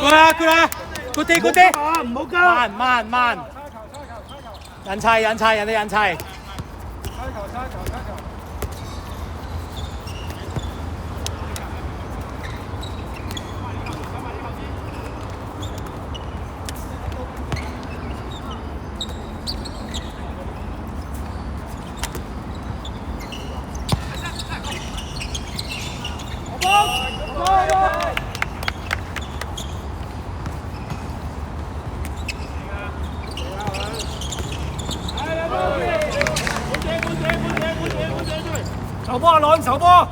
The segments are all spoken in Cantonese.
過啦，good 唔好加，慢，人齊，人哋人齊。球波阿朗，球波，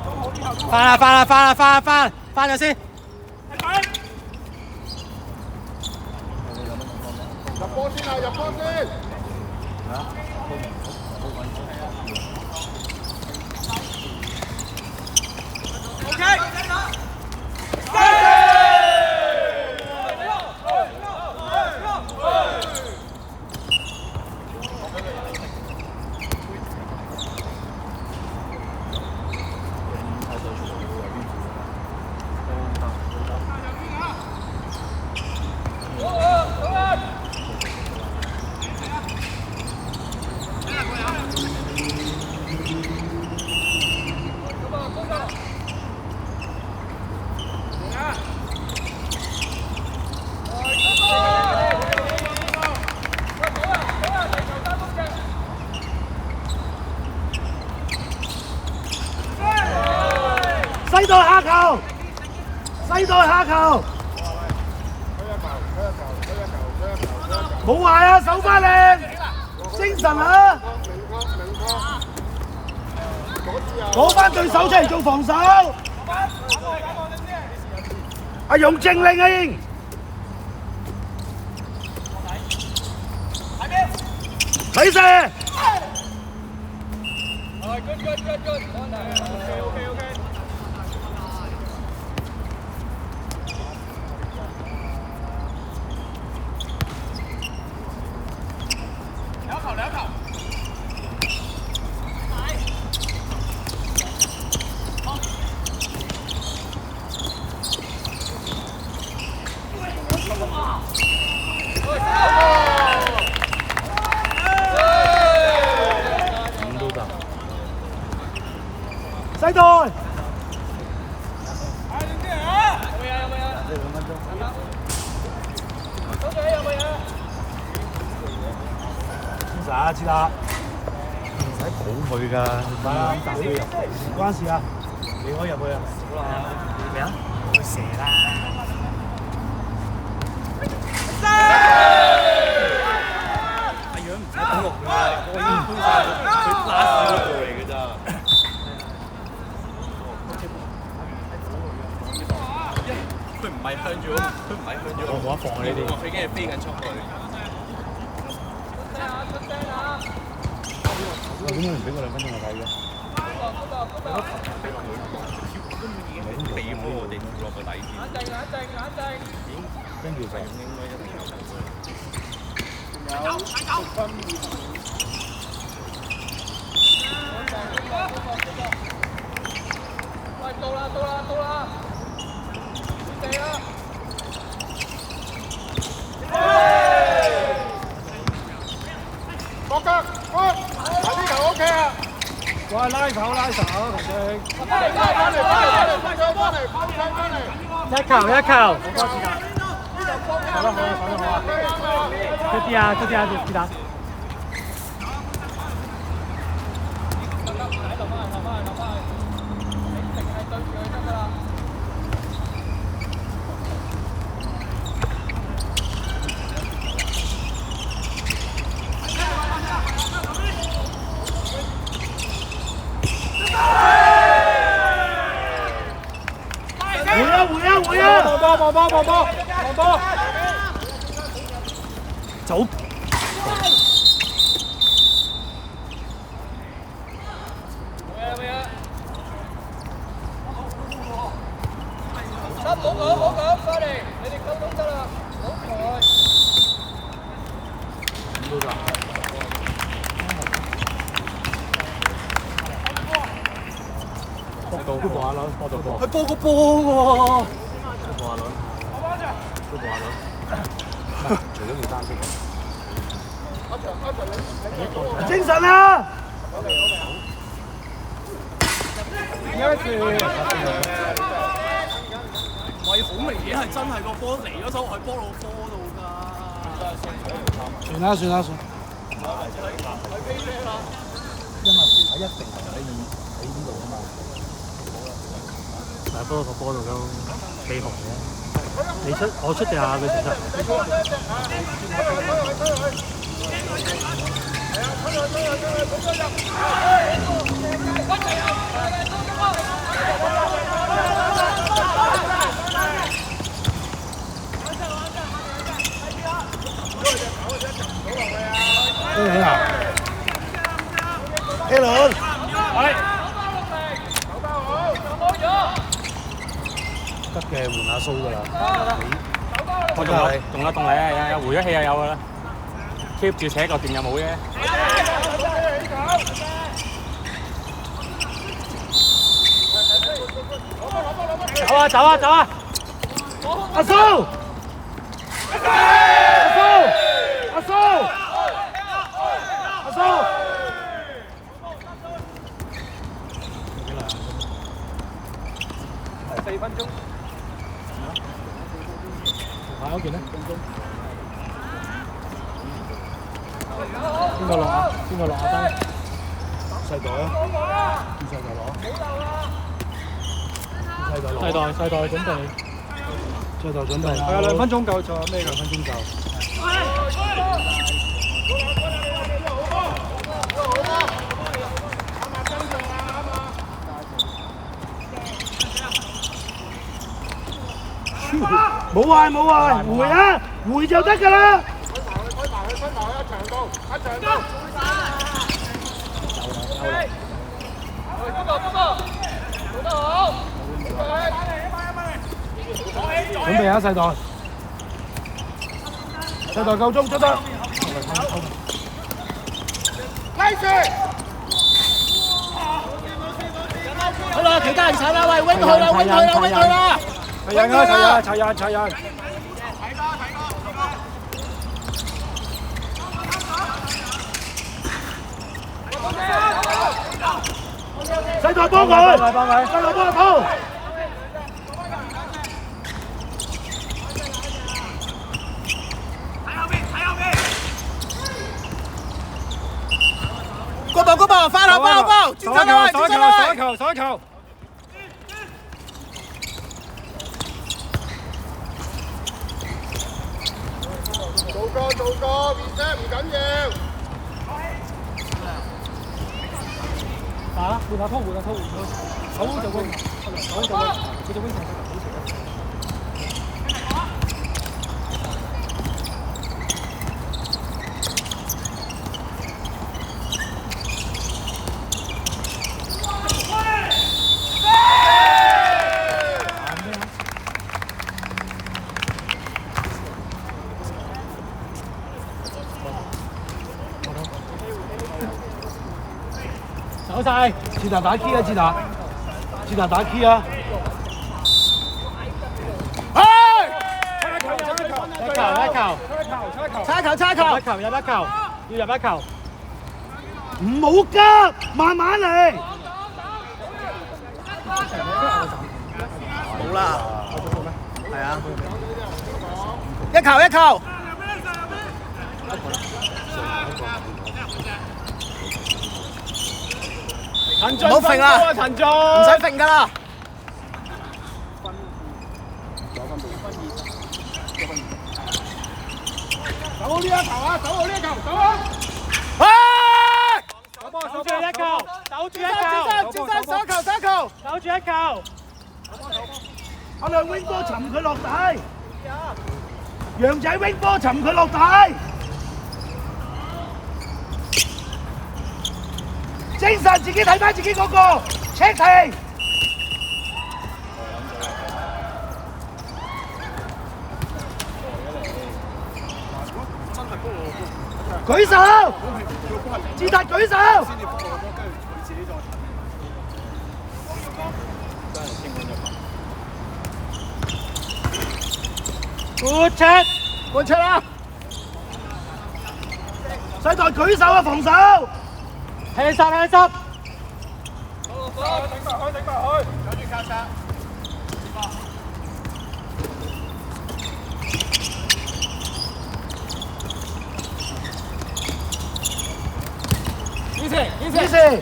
翻咗先。入波先啊！入波先。西代下球，西代下球，冇壞啊，手翻靚，精神啊！攞翻對手出嚟做防守。阿勇正令啊，英，睇射。西代，知啦，唔使抱佢㗎，唔關事啊，你可以入去啊。咩啊？去射啦！阿楊唔使等落去啦，我已經推晒佢拉屎嗰度嚟㗎咋。佢唔係向住，我冇得放呢啲。佢已經係飛緊出去。點解唔俾我2分鐘我睇嘅？俾咗我哋落個底線。跟住就應該一定有球嘅。喂，到啦！地啦！國腳，呢球 OK 啊！喂，拉手，同佢。翻嚟！一球。好啦，這啲啊，記得。回啊！望波！走。冇講，翻嚟，你哋溝通得啦，好台。搏到波下輪，搏到波。佢波個波喎。波下輪。都冇啦。除咗件衫先。精神啊！喂，好明顯係真係個波嚟咗手係波落波度㗎。算啦算啦算。因為一定係喺呢度啊嘛。但係不過個波度都幾紅嘅。你出我出地下佢其實。A輪，係得嘅換下蘇㗎啦。我仲有動力啊！有回咗氣啊有㗎啦。keep 住寫個電有冇啫？走啊走啊走啊！阿蘇，阿蘇。4分鐘。買嗰件咧？邊個落啊？邊個落下低？細袋啊！細袋攞。細袋準備。細袋準備。係啊，2分鐘夠，仲有咩㗎？2分鐘夠。冇壞冇壞，回啊，回就得㗎啦。推埋佢，長度，做得好。準備啊，細袋。細袋夠鐘出得。拉住。好啦，其他人踩啦，喂 ，wing 佢啦 ，wing 佢啦 ，wing 佢啦。齊人啊！齊人。細袋幫佢，細袋幫佢鋪。嗰步，翻後，轉身啦，手一球。做個 reset 唔緊要。打換下拖，手就 wing， 佢就 wing 成。走晒，志達打 key 啊！志達打 key 啊！差球，入一球，要入一球。唔好急，慢慢嚟。好啦，係啊，一球。陳俊，唔好揈啦，陳俊，唔使揈㗎啦。走好呢一球啊！走啊！守住一球，守住一球，阿亮 wing 波沉佢落底，楊仔 wing 波沉佢落底，精神自己睇翻自己嗰個 check 停，舉手，志達舉手。Good check，換出啦！世代舉手啊，防守！氣濕氣濕。以前幾時？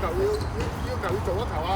要求要做一球啊！